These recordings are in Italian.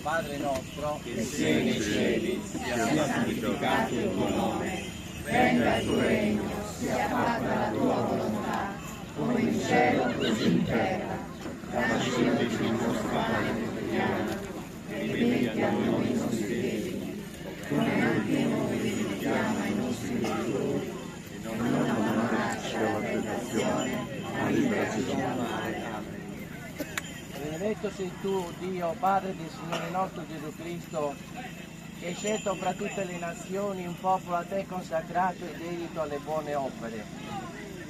Padre nostro, che sei nei cieli, sia santificato il tuo nome, venga il tuo regno, sia fatta la tua volontà, come in cielo così in terra. Dacci oggi il nostro pane quotidiano, e rimetti a noi i nostri debiti, come anche noi rimettiamo ai nostri debitori, e non abbandonarci alla tentazione, ma liberaci dal male. Benedetto sei tu, Dio, Padre del Signore nostro Gesù Cristo, che hai scelto fra tutte le nazioni un popolo a te consacrato e dedito alle buone opere.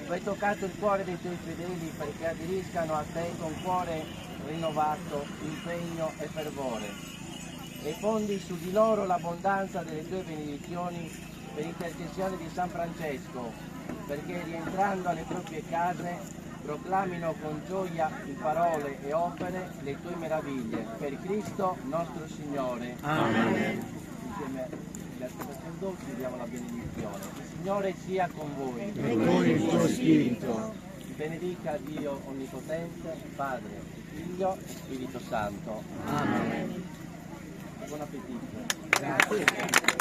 Tu hai toccato il cuore dei tuoi fedeli perché aderiscano a te con cuore rinnovato, impegno e fervore. E fondi su di loro l'abbondanza delle tue benedizioni per intercessione di San Francesco, perché rientrando alle proprie case proclamino con gioia in parole e opere le tue meraviglie. Per Cristo nostro Signore. Amen. Insieme agli altri sacerdoti diamo la benedizione. Il Signore sia con voi. E con il tuo spirito. Benedica Dio Onnipotente, Padre, Figlio e Spirito Santo. Amen. Buon appetito. Grazie.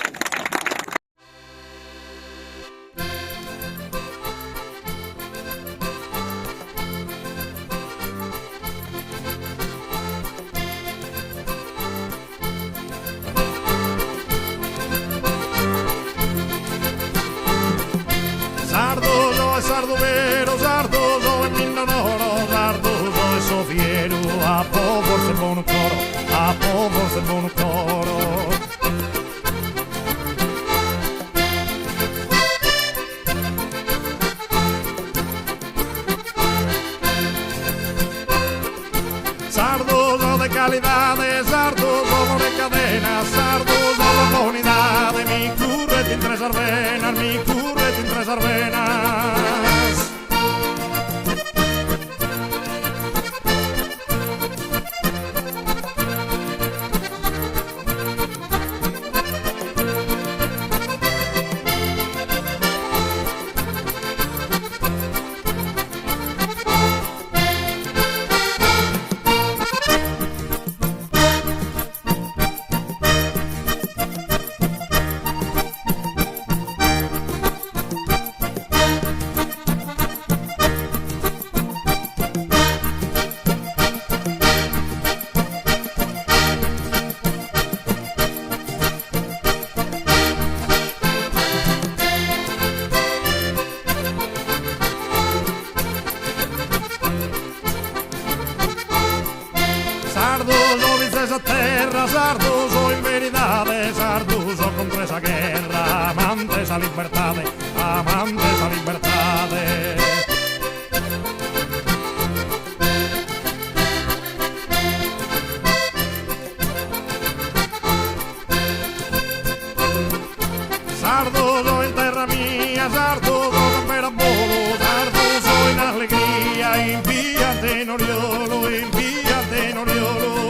Sardo vero, sardo e mindonoro, sardo e sofiero, a po' forse buon coro, a po' forse buon coro. Sardo de calidad, sardo como de cadena, sardo de bonidad, mi curret en tres arvenas, mi curret en tres arvenas. A terra, sarduso in veridade, sarduso contra esa guerra, amante esa libertade, amante esa libertade. Sarduso in terra mia, sarduso con perambolo, sarduso in allegria, in via Tenoriolo, in via Tenoriolo.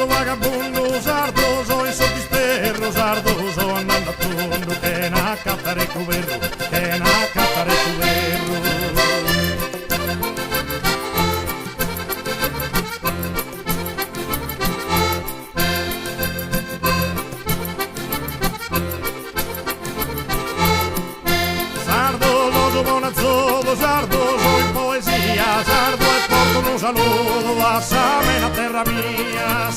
vagabundo, sardo, so in sottisperro, sardo, so andando a tondo, che na cattare cuverro, che na cattare cuverro. Sardo, so in poesia, sardo e porto un saluto a Samena terra mia,